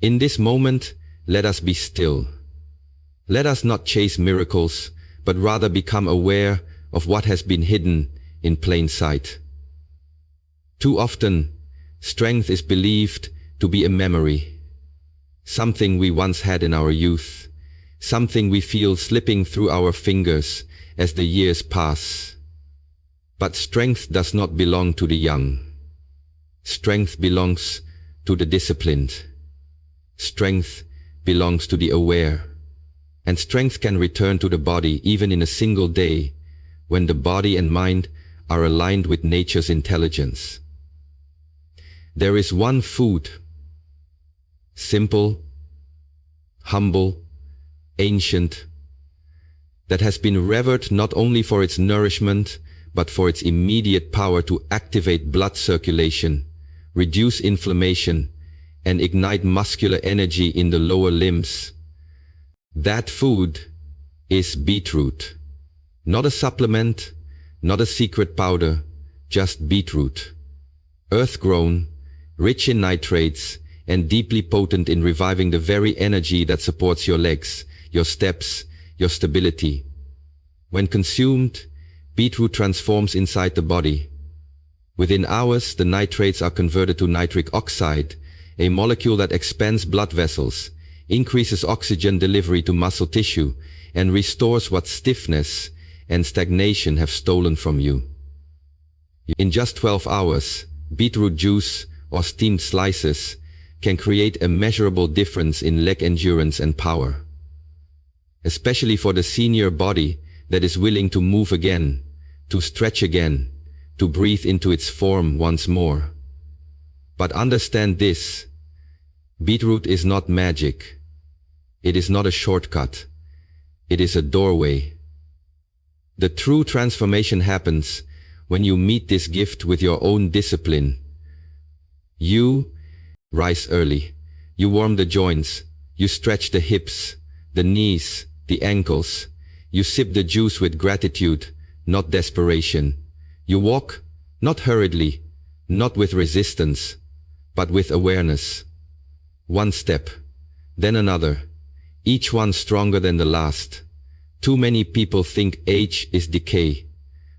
In this moment, let us be still. Let us not chase miracles, but rather become aware of what has been hidden in plain sight. Too often, strength is believed to be a memory, something we once had in our youth, something we feel slipping through our fingers as the years pass. But strength does not belong to the young. Strength belongs to the disciplined. Strength belongs to the aware. And strength can return to the body even in a single day, when the body and mind are aligned with nature's intelligence. There is one food, simple, humble, ancient, that has been revered not only for its nourishment, but for its immediate power to activate blood circulation, reduce inflammation, and ignite muscular energy in the lower limbs. That food is beetroot. Not a supplement, not a secret powder, just beetroot. Earth-grown, rich in nitrates, and deeply potent in reviving the very energy that supports your legs, your steps, your stability. When consumed, beetroot transforms inside the body. Within hours, the nitrates are converted to nitric oxide, a molecule that expands blood vessels, increases oxygen delivery to muscle tissue, and restores what stiffness and stagnation have stolen from you. In just 12 hours, beetroot juice or steamed slices can create a measurable difference in leg endurance and power. Especially for the senior body that is willing to move again, to stretch again, to breathe into its form once more. But understand this, beetroot is not magic. It is not a shortcut. It is a doorway. The true transformation happens when you meet this gift with your own discipline. You rise early. You warm the joints. You stretch the hips, the knees, the ankles. You sip the juice with gratitude, not desperation. You walk, not hurriedly, not with resistance, but with awareness. One step, then another, each one stronger than the last. Too many people think age is decay,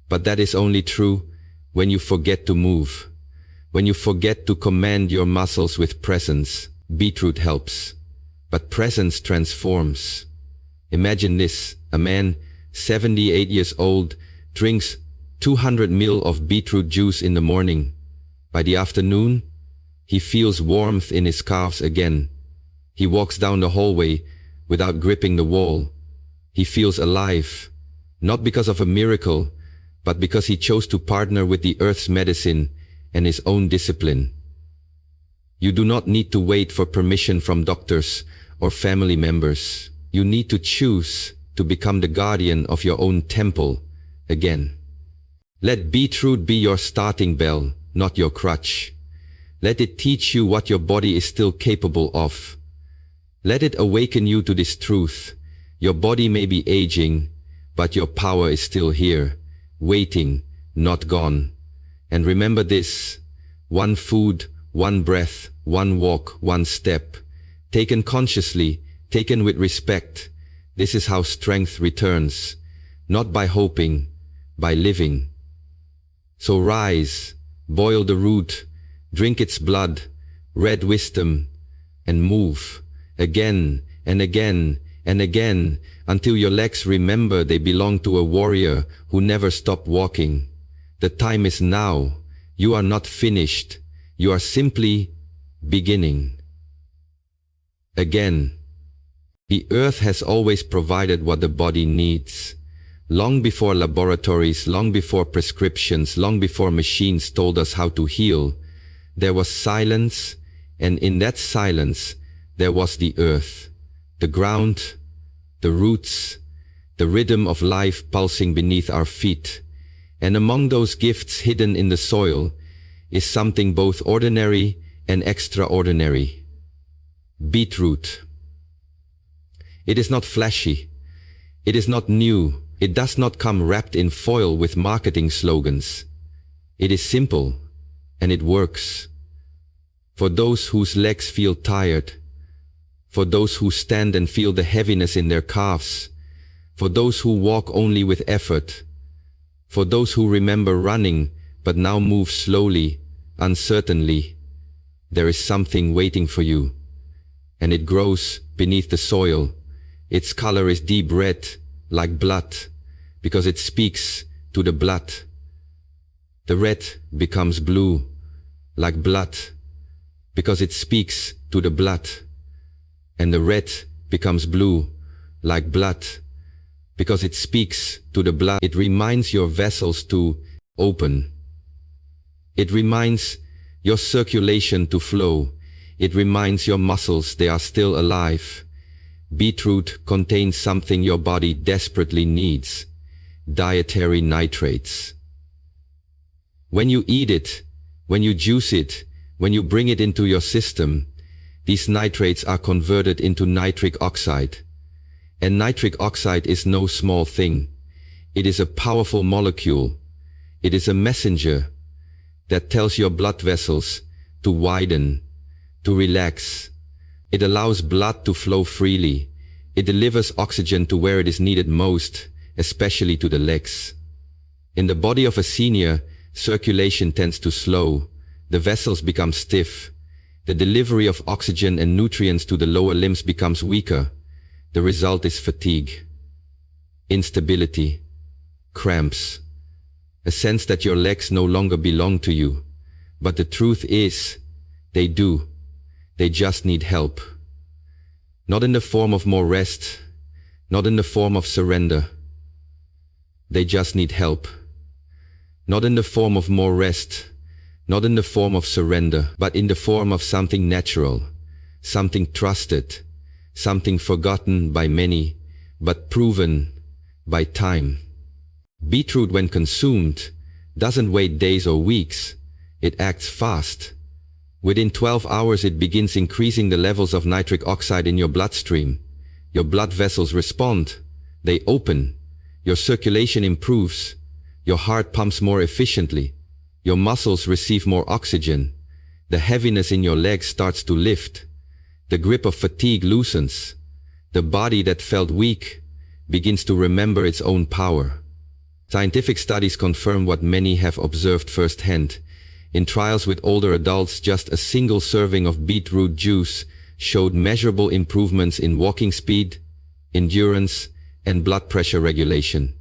but that is only true when you forget to move. When you forget to command your muscles with presence. Beetroot helps, but presence transforms. Imagine this, a man, 78 years old, drinks 200 ml of beetroot juice in the morning. By the afternoon, he feels warmth in his calves again. He walks down the hallway without gripping the wall. He feels alive, not because of a miracle, but because he chose to partner with the earth's medicine and his own discipline. You do not need to wait for permission from doctors or family members. You need to choose to become the guardian of your own temple again. Let beetroot be your starting bell, not your crutch. Let it teach you what your body is still capable of. Let it awaken you to this truth. Your body may be aging, but your power is still here, waiting, not gone. And remember this, one food, one breath, one walk, one step, taken consciously, taken with respect. This is how strength returns, not by hoping, by living. So rise, boil the root, drink its blood, red wisdom, and move, again and again and again, until your legs remember they belong to a warrior who never stopped walking. The time is now. You are not finished. You are simply beginning. Again, the earth has always provided what the body needs. Long before laboratories, long before prescriptions, long before machines told us how to heal, there was silence, and in that silence, there was the earth, the ground, the roots, the rhythm of life pulsing beneath our feet. And among those gifts hidden in the soil is something both ordinary and extraordinary. Beetroot. It is not flashy. It is not new. It does not come wrapped in foil with marketing slogans. It is simple, and it works. For those whose legs feel tired, for those who stand and feel the heaviness in their calves, for those who walk only with effort, for those who remember running but now move slowly, uncertainly. There is something waiting for you, and it grows beneath the soil. Its color is deep red, like blood, because it speaks to the blood. The red becomes blue, like blood, because it speaks to the blood. And the red becomes blue, like blood, because it speaks to the blood. It reminds your vessels to open. It reminds your circulation to flow. It reminds your muscles they are still alive. Beetroot contains something your body desperately needs: dietary nitrates. When you eat it, when you juice it, when you bring it into your system, these nitrates are converted into nitric oxide. And nitric oxide is no small thing. It is a powerful molecule. It is a messenger that tells your blood vessels to widen, to relax. It allows blood to flow freely. It delivers oxygen to where it is needed most, especially to the legs. In the body of a senior, circulation tends to slow. The vessels become stiff. The delivery of oxygen and nutrients to the lower limbs becomes weaker. The result is fatigue, instability, cramps, a sense that your legs no longer belong to you. But the truth is, they do. They just need help. Not in the form of more rest, not in the form of surrender. They just need help. Not in the form of more rest, not in the form of surrender, but in the form of something natural, something trusted, something forgotten by many, but proven by time. Beetroot, when consumed, doesn't wait days or weeks. It acts fast. Within 12 hours it begins increasing the levels of nitric oxide in your bloodstream. Your blood vessels respond. They open. Your circulation improves. Your heart pumps more efficiently. Your muscles receive more oxygen. The heaviness in your legs starts to lift. The grip of fatigue loosens. The body that felt weak begins to remember its own power. Scientific studies confirm what many have observed firsthand. In trials with older adults, just a single serving of beetroot juice showed measurable improvements in walking speed, endurance, and blood pressure regulation.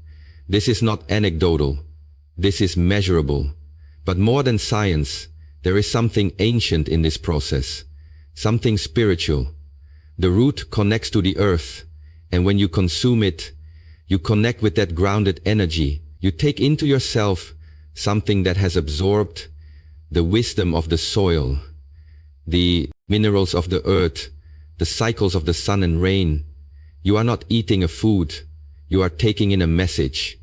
This is not anecdotal. This is measurable. But more than science, there is something ancient in this process, something spiritual. The root connects to the earth, and when you consume it, you connect with that grounded energy. You take into yourself something that has absorbed the wisdom of the soil, the minerals of the earth, the cycles of the sun and rain. You are not eating a food, you are taking in a message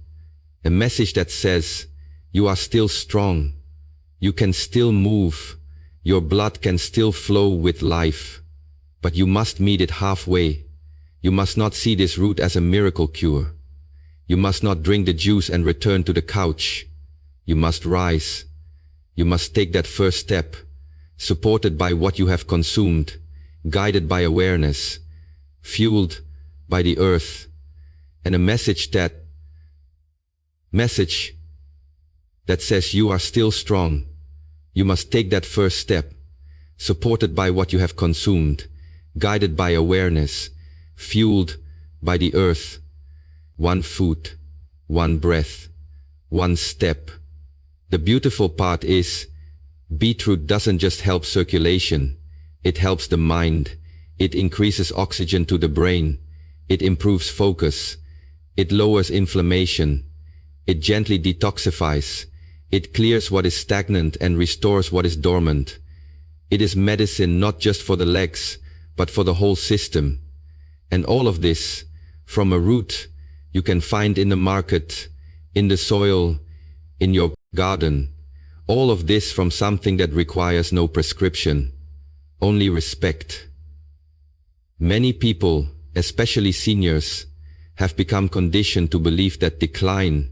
that says, you are still strong, you can still move, your blood can still flow with life, but you must meet it halfway. You must not see this root as a miracle cure. You must not drink the juice and return to the couch. You must rise. You must take that first step, supported by what you have consumed, guided by awareness, fueled by the earth, and a message that says you are still strong. You must take that first step, supported by what you have consumed, guided by awareness, fueled by the earth. One foot, one breath, one step. The beautiful part is, beetroot doesn't just help circulation, it helps the mind. It increases oxygen to the brain. It improves focus. It lowers inflammation. It gently detoxifies. It clears what is stagnant and restores what is dormant. It is medicine not just for the legs, but for the whole system. And all of this, from a root you can find in the market, in the soil, in your garden. All of this from something that requires no prescription, only respect. Many people, especially seniors, have become conditioned to believe that decline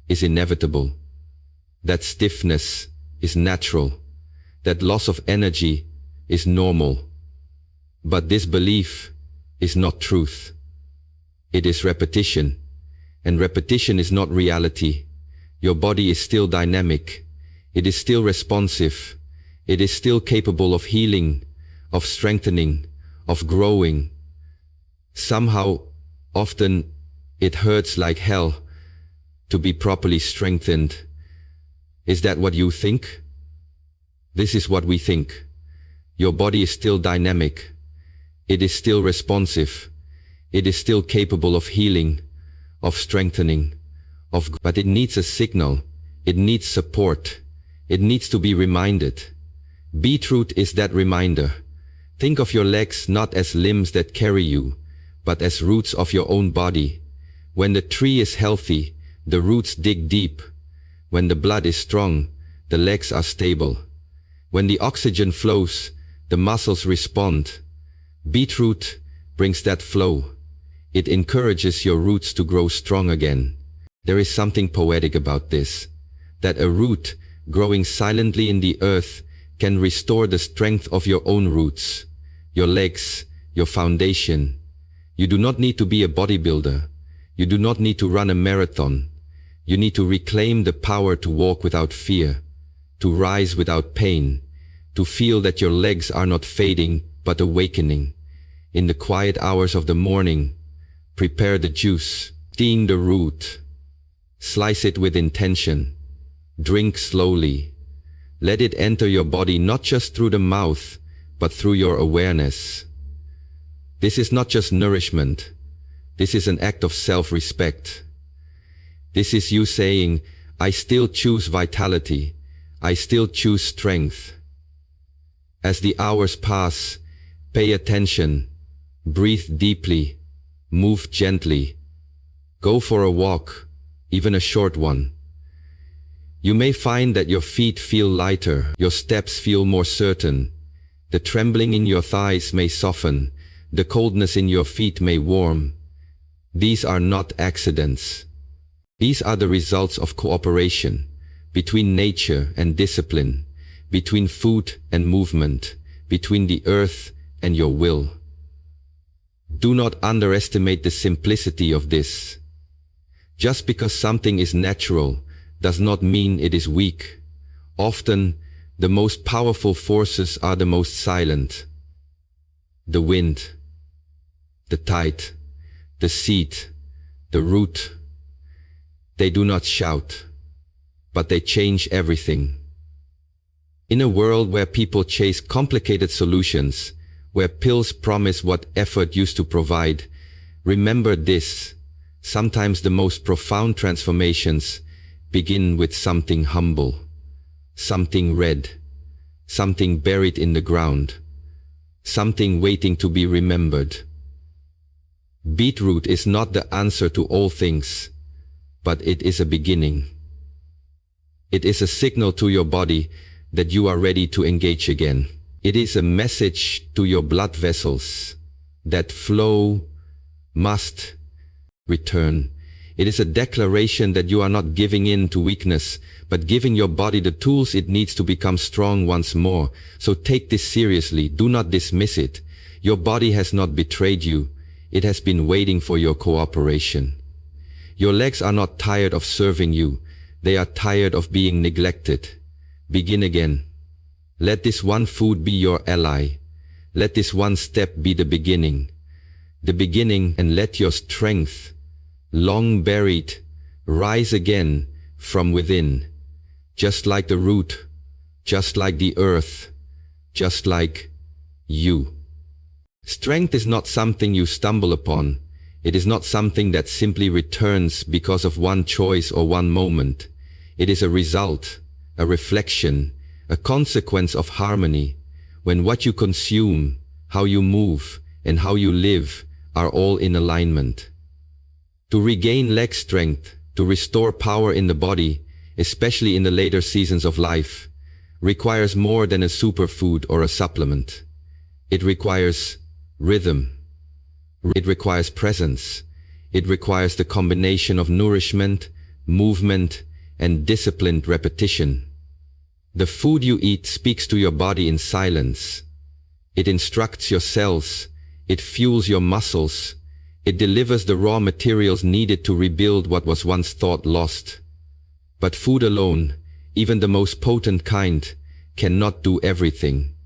is inevitable, that stiffness is natural, that loss of energy is normal. But this belief is not truth. It is repetition, and repetition is not reality. Your body is still dynamic. It is still responsive. It is still capable of healing, of strengthening, of growing. Somehow, often, it hurts like hell to be properly strengthened. Is that what you think? This is what we think. Your body is still dynamic. It is still responsive. It is still capable of healing, of strengthening, but it needs a signal. It needs support. It needs to be reminded. Beetroot is that reminder. Think of your legs not as limbs that carry you, but as roots of your own body. When the tree is healthy, the roots dig deep. When the blood is strong, the legs are stable. When the oxygen flows, the muscles respond. Beetroot brings that flow. It encourages your roots to grow strong again. There is something poetic about this, that a root growing silently in the earth can restore the strength of your own roots, your legs, your foundation. You do not need to be a bodybuilder. You do not need to run a marathon. You need to reclaim the power to walk without fear, to rise without pain, to feel that your legs are not fading but awakening. In the quiet hours of the morning, prepare the juice, steam the root, slice it with intention, drink slowly. Let it enter your body not just through the mouth, but through your awareness. This is not just nourishment. This is an act of self-respect. This is you saying, I still choose vitality. I still choose strength. As the hours pass, pay attention. Breathe deeply. Move gently. Go for a walk, even a short one. You may find that your feet feel lighter, your steps feel more certain. The trembling in your thighs may soften, the coldness in your feet may warm. These are not accidents. These are the results of cooperation between nature and discipline, between food and movement, between the earth and your will. Do not underestimate the simplicity of this. Just because something is natural does not mean it is weak. Often, the most powerful forces are the most silent. The wind, the tide, the seed, the root. They do not shout, but they change everything. In a world where people chase complicated solutions, where pills promise what effort used to provide, remember this: sometimes the most profound transformations begin with something humble, something red, something buried in the ground, something waiting to be remembered. Beetroot is not the answer to all things, but it is a beginning. It is a signal to your body that you are ready to engage again. It is a message to your blood vessels that flow must return. It is a declaration that you are not giving in to weakness, but giving your body the tools it needs to become strong once more. So take this seriously. Do not dismiss it. Your body has not betrayed you. It has been waiting for your cooperation. Your legs are not tired of serving you. They are tired of being neglected. Begin again. Let this one food be your ally. Let this one step be the beginning, and let your strength, long buried, rise again from within, just like the root, just like the earth, just like you. Strength is not something you stumble upon. It is not something that simply returns because of one choice or one moment. It is a result, a reflection, a consequence of harmony, when what you consume, how you move, and how you live are all in alignment. To regain leg strength, to restore power in the body, especially in the later seasons of life, requires more than a superfood or a supplement. It requires rhythm. It requires presence. It requires the combination of nourishment, movement, and disciplined repetition. The food you eat speaks to your body in silence. It instructs your cells, it fuels your muscles, it delivers the raw materials needed to rebuild what was once thought lost. But food alone, even the most potent kind, cannot do everything.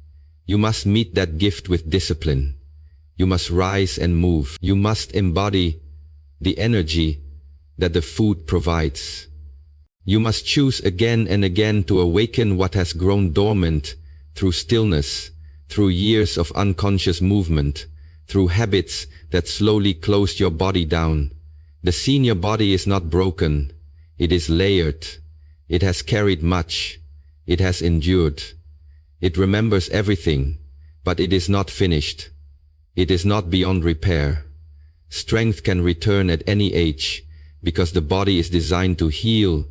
You must meet that gift with discipline. You must rise and move. You must embody the energy that the food provides. You must choose again and again to awaken what has grown dormant through stillness, through years of unconscious movement, through habits that slowly closed your body down. The senior body is not broken. It is layered. It has carried much. It has endured. It remembers everything, but it is not finished. It is not beyond repair. Strength can return at any age because the body is designed to heal,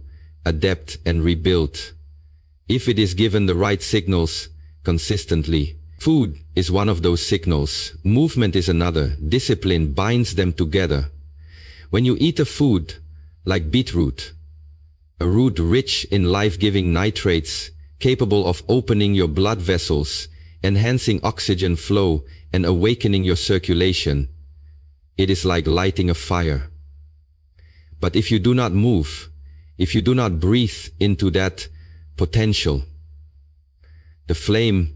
adapt, and rebuild. If it is given the right signals consistently. Food is one of those signals. Movement is another. Discipline binds them together. When you eat a food like beetroot, a root rich in life-giving nitrates, capable of opening your blood vessels, enhancing oxygen flow, and awakening your circulation, it is like lighting a fire. But if you do not move, if you do not breathe into that potential, the flame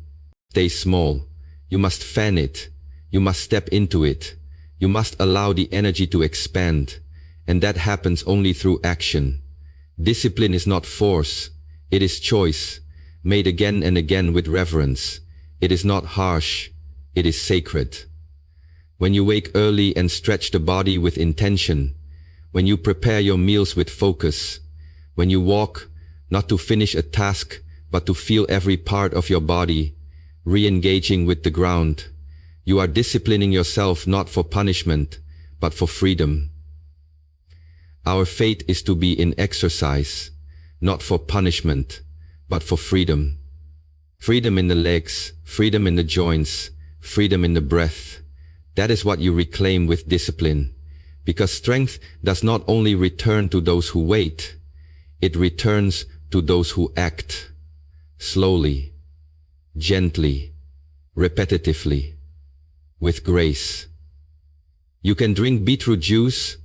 stays small. You must fan it. You must step into it. You must allow the energy to expand. And that happens only through action. Discipline is not force. It is choice, made again and again with reverence. It is not harsh. It is sacred. When you wake early and stretch the body with intention, when you prepare your meals with focus, when you walk, not to finish a task, but to feel every part of your body, re-engaging with the ground, you are disciplining yourself not for punishment, but for freedom. Our fate is to be in exercise, not for punishment, but for freedom. Freedom in the legs, freedom in the joints, freedom in the breath. That is what you reclaim with discipline. Because strength does not only return to those who wait, it returns to those who act. Slowly, gently, repetitively, with grace. You can drink beetroot juice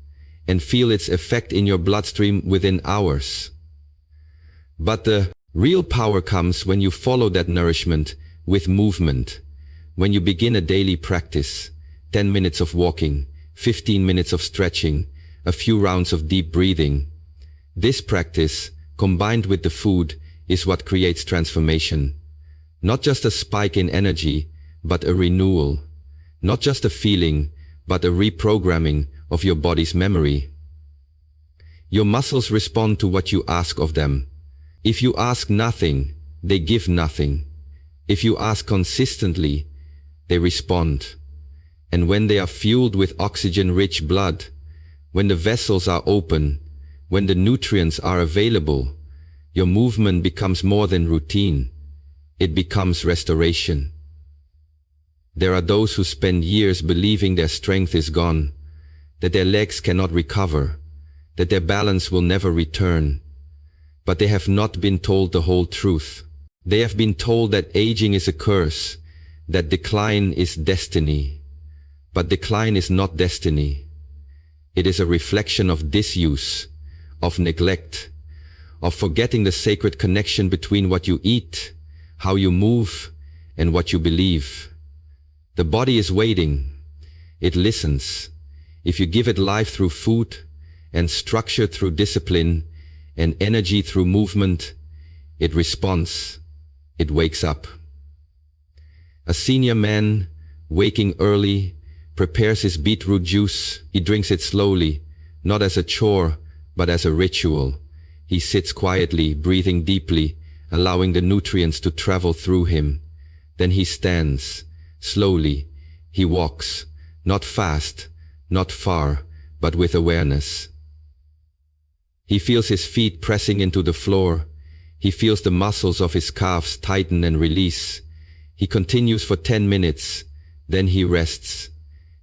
and feel its effect in your bloodstream within hours. But the real power comes when you follow that nourishment with movement. When you begin a daily practice, 10 minutes of walking, 15 minutes of stretching, a few rounds of deep breathing. This practice, combined with the food, is what creates transformation. Not just a spike in energy, but a renewal. Not just a feeling, but a reprogramming of your body's memory. Your muscles respond to what you ask of them. If you ask nothing, they give nothing. If you ask consistently, they respond. And when they are fueled with oxygen-rich blood, when the vessels are open, when the nutrients are available, your movement becomes more than routine. It becomes restoration. There are those who spend years believing their strength is gone, that their legs cannot recover, that their balance will never return. But they have not been told the whole truth. They have been told that aging is a curse, that decline is destiny. But decline is not destiny. It is a reflection of disuse, of neglect, of forgetting the sacred connection between what you eat, how you move, and what you believe. The body is waiting. It listens. If you give it life through food, and structure through discipline, and energy through movement, it responds. It wakes up. A senior man, waking early, prepares his beetroot juice. He drinks it slowly, not as a chore, but as a ritual. He sits quietly, breathing deeply, allowing the nutrients to travel through him. Then he stands. Slowly, he walks, not fast, not far, but with awareness. He feels his feet pressing into the floor. He feels the muscles of his calves tighten and release. He continues for 10 minutes, then he rests.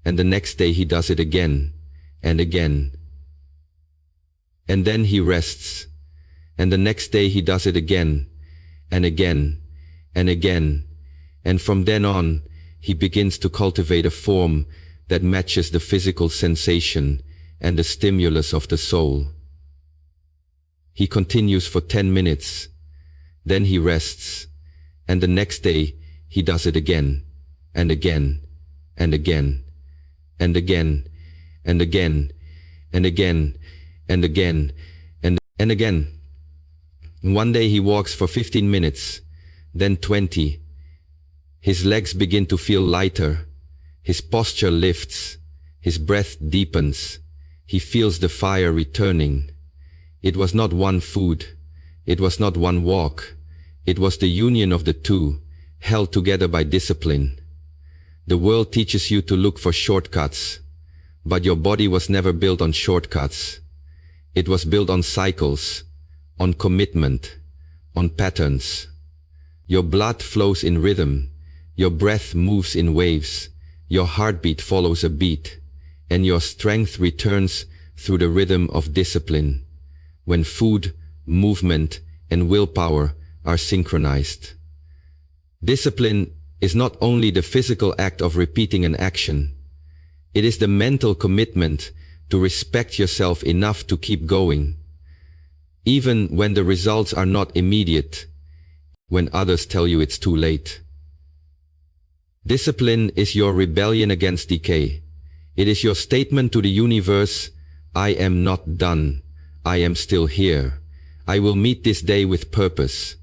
And the next day he does it again, and again. And then he rests. And the next day he does it again, and again, and again. And from then on, he begins to cultivate a form that matches the physical sensation and the stimulus of the soul. He continues for 10 minutes, then he rests, and the next day he does it again, and again, and again, and again, and again, and again, and again, and again. One day he walks for 15 minutes, then 20. His legs begin to feel lighter, his posture lifts, his breath deepens, he feels the fire returning. It was not one food, it was not one walk, it was the union of the two, held together by discipline. The world teaches you to look for shortcuts, but your body was never built on shortcuts. It was built on cycles, on commitment, on patterns. Your blood flows in rhythm, your breath moves in waves, your heartbeat follows a beat, and your strength returns through the rhythm of discipline, when food, movement, and willpower are synchronized. Discipline is not only the physical act of repeating an action, it is the mental commitment to respect yourself enough to keep going, even when the results are not immediate, when others tell you it's too late. Discipline is your rebellion against decay. It is your statement to the universe, I am not done, I am still here. I will meet this day with purpose.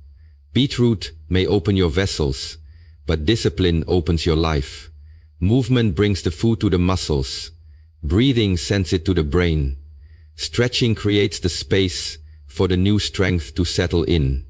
Beetroot may open your vessels, but discipline opens your life. Movement brings the food to the muscles. Breathing sends it to the brain. Stretching creates the space for the new strength to settle in.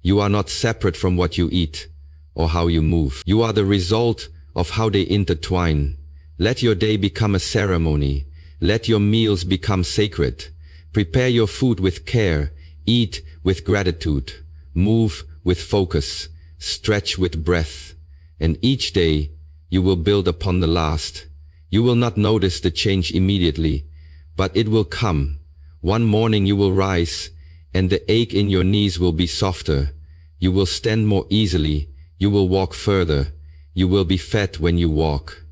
You are not separate from what you eat or how you move. You are the result of how they intertwine. Let your day become a ceremony. Let your meals become sacred. Prepare your food with care. Eat with gratitude. Move with focus. Stretch with breath. And each day you will build upon the last. You will not notice the change immediately, but it will come. One morning you will rise, and the ache in your knees will be softer. You will stand more easily. You will walk further. You will be fed when you walk.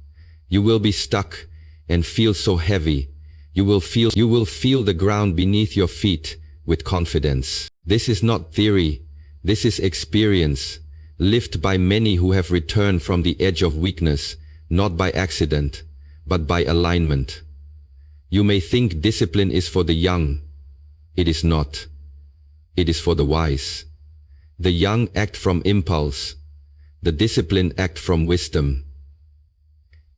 You will be stuck and feel so heavy. You will feel the ground beneath your feet with confidence. This is not theory. This is experience, lived by many who have returned from the edge of weakness, not by accident, but by alignment. You may think discipline is for the young. It is not. It is for the wise. The young act from impulse. The disciplined act from wisdom.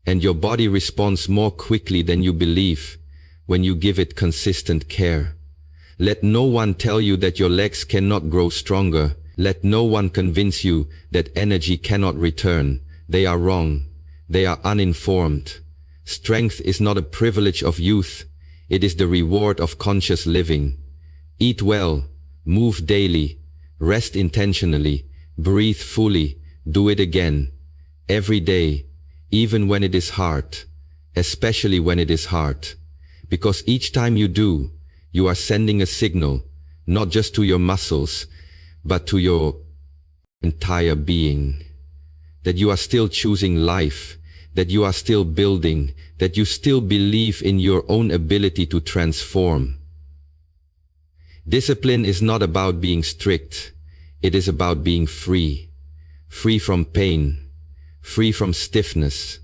And your body responds more quickly than you believe when you give it consistent care. Let no one tell you that your legs cannot grow stronger. Let no one convince you that energy cannot return. They are wrong. They are uninformed. Strength is not a privilege of youth. It is the reward of conscious living. Eat well, move daily, rest intentionally, breathe fully, do it again, every day, even when it is hard, especially when it is hard. Because each time you do, you are sending a signal, not just to your muscles, but to your entire being, that you are still choosing life, that you are still building, that you still believe in your own ability to transform. Discipline is not about being strict, it is about being free. Free from pain, free from stiffness,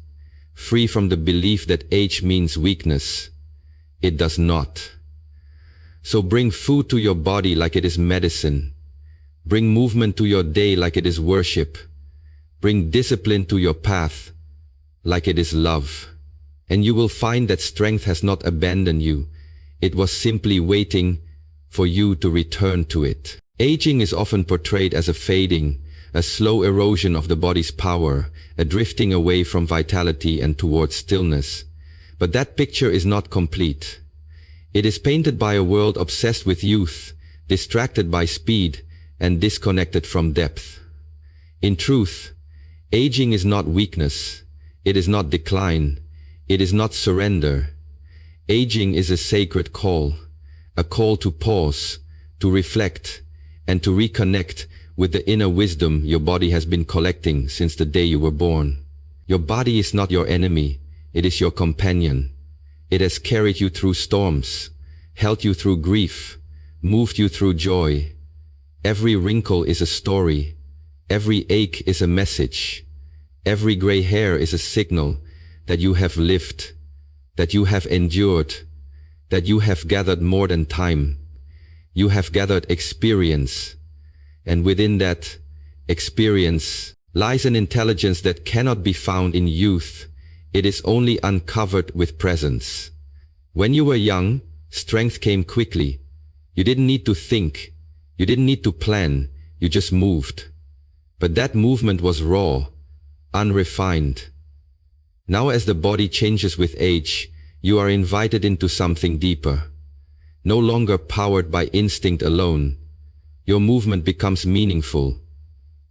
free from the belief that age means weakness. It does not. So bring food to your body like it is medicine. Bring movement to your day like it is worship. Bring discipline to your path like it is love. And you will find that strength has not abandoned you. It was simply waiting for you to return to it. Aging is often portrayed as a fading, a slow erosion of the body's power, a drifting away from vitality and towards stillness. But that picture is not complete. It is painted by a world obsessed with youth, distracted by speed, and disconnected from depth. In truth, aging is not weakness. It is not decline. It is not surrender. Aging is a sacred call, a call to pause, to reflect, and to reconnect with the inner wisdom your body has been collecting since the day you were born. Your body is not your enemy, it is your companion. It has carried you through storms, held you through grief, moved you through joy. Every wrinkle is a story, every ache is a message, every gray hair is a signal that you have lived, that you have endured, that you have gathered more than time. You have gathered experience, and within that experience lies an intelligence that cannot be found in youth. It is only uncovered with presence. When you were young, strength came quickly. You didn't need to think, you didn't need to plan, you just moved. But that movement was raw, unrefined. Now as the body changes with age, you are invited into something deeper. No longer powered by instinct alone, your movement becomes meaningful,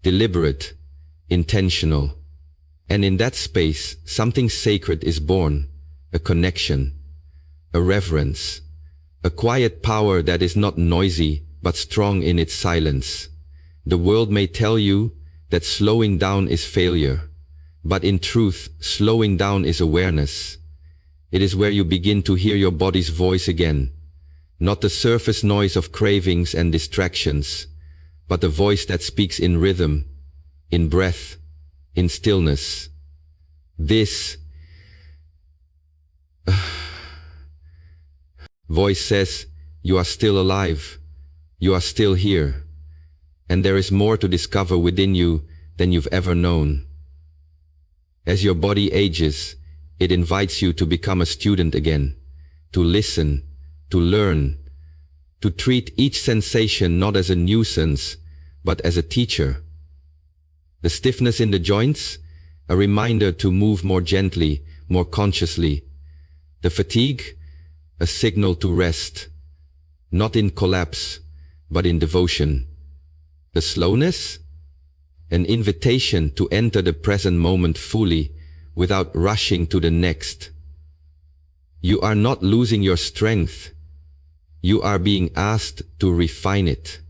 deliberate, intentional. And in that space, something sacred is born, a connection, a reverence, a quiet power that is not noisy but strong in its silence. The world may tell you that slowing down is failure, but in truth, slowing down is awareness. It is where you begin to hear your body's voice again, not the surface noise of cravings and distractions, but the voice that speaks in rhythm, in breath, in stillness. This voice says, you are still alive, you are still here, and there is more to discover within you than you've ever known. As your body ages, it invites you to become a student again, to listen, to learn, to treat each sensation not as a nuisance, but as a teacher. The stiffness in the joints, a reminder to move more gently, more consciously. The fatigue, a signal to rest, not in collapse, but in devotion. The slowness, an invitation to enter the present moment fully, without rushing to the next. You are not losing your strength. You are being asked to refine it,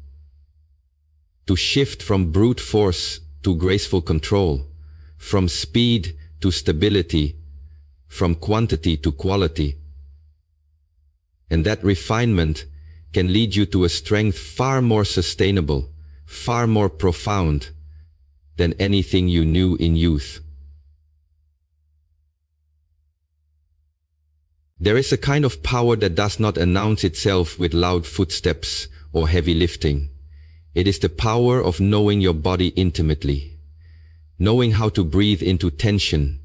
to shift from brute force to graceful control, from speed to stability, from quantity to quality. And that refinement can lead you to a strength far more sustainable, far more profound than anything you knew in youth. There is a kind of power that does not announce itself with loud footsteps or heavy lifting. It is the power of knowing your body intimately, knowing how to breathe into tension,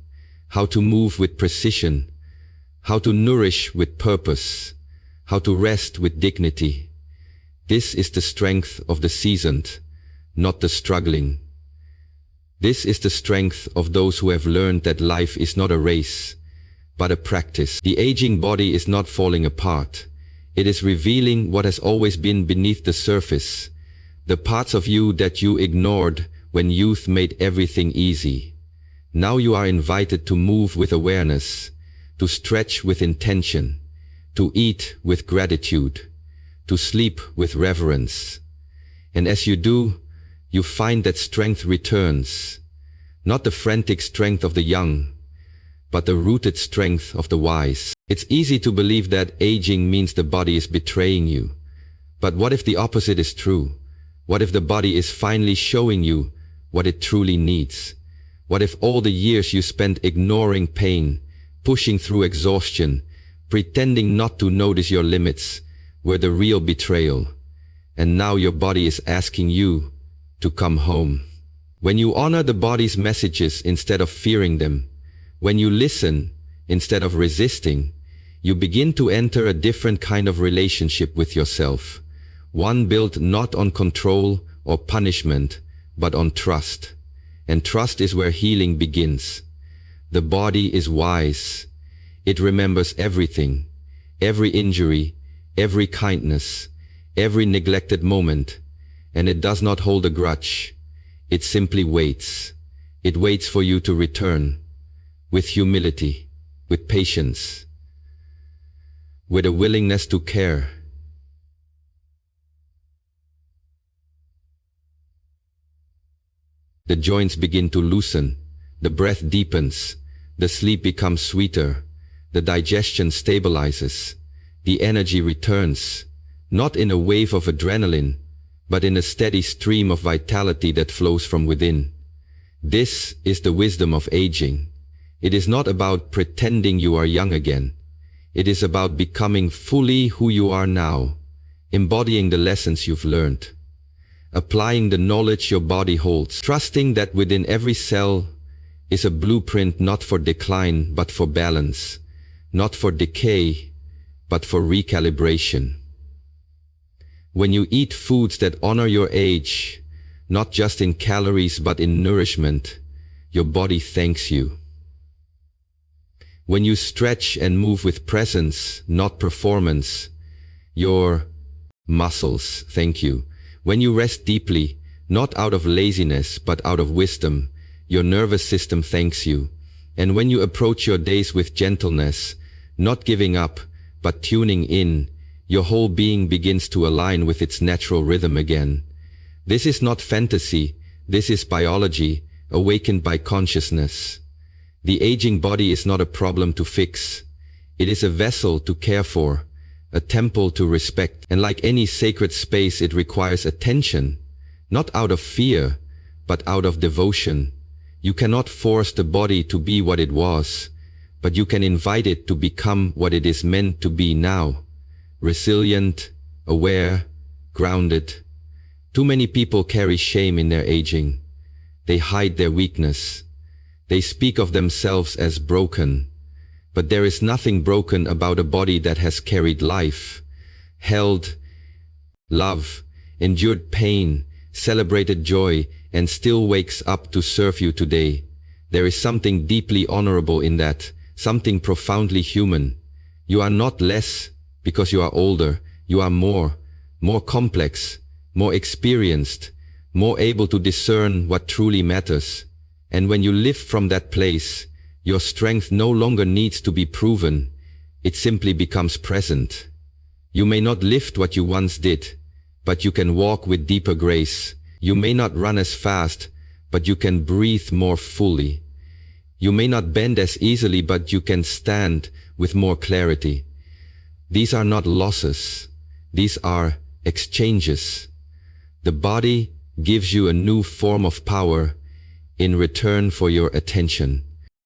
how to move with precision, how to nourish with purpose, how to rest with dignity. This is the strength of the seasoned, not the struggling. This is the strength of those who have learned that life is not a race, but a practice. The aging body is not falling apart. It is revealing what has always been beneath the surface, the parts of you that you ignored when youth made everything easy. Now you are invited to move with awareness, to stretch with intention, to eat with gratitude, to sleep with reverence. And as you do, you find that strength returns, not the frantic strength of the young, but the rooted strength of the wise. It's easy to believe that aging means the body is betraying you. But what if the opposite is true? What if the body is finally showing you what it truly needs? What if all the years you spent ignoring pain, pushing through exhaustion, pretending not to notice your limits, were the real betrayal? And now your body is asking you to come home. When you honor the body's messages instead of fearing them, when you listen instead of resisting, you begin to enter a different kind of relationship with yourself, one built not on control or punishment, but on trust. And trust is where healing begins. The body is wise. It remembers everything, every injury, every kindness, every neglected moment, and it does not hold a grudge. It simply waits. It waits for you to return. With humility, with patience, with a willingness to care. The joints begin to loosen, The breath deepens, the sleep becomes sweeter, the digestion stabilizes, the energy returns, not in a wave of adrenaline, but in a steady stream of vitality that flows from within. This is the wisdom of aging. It is not about pretending you are young again. It is about becoming fully who you are now, embodying the lessons you've learned, applying the knowledge your body holds, trusting that within every cell is a blueprint not for decline but for balance, not for decay but for recalibration. When you eat foods that honor your age, not just in calories but in nourishment, your body thanks you. When you stretch and move with presence, not performance, your muscles thank you. When you rest deeply, not out of laziness but out of wisdom, your nervous system thanks you. And when you approach your days with gentleness, not giving up but tuning in, your whole being begins to align with its natural rhythm again. This is not fantasy, this is biology, awakened by consciousness. The aging body is not a problem to fix. It is a vessel to care for, a temple to respect, and like any sacred space it requires attention, not out of fear, but out of devotion. You cannot force the body to be what it was, but you can invite it to become what it is meant to be now. Resilient, aware, grounded. Too many people carry shame in their aging. They hide their weakness. They speak of themselves as broken. But there is nothing broken about a body that has carried life, held love, endured pain, celebrated joy, and still wakes up to serve you today. There is something deeply honorable in that, something profoundly human. You are not less because you are older. You are more complex, more experienced, more able to discern what truly matters. And when you live from that place, your strength no longer needs to be proven. It simply becomes present. You may not lift what you once did, but you can walk with deeper grace. You may not run as fast, but you can breathe more fully. You may not bend as easily, but you can stand with more clarity. These are not losses. These are exchanges. The body gives you a new form of power in return for your attention.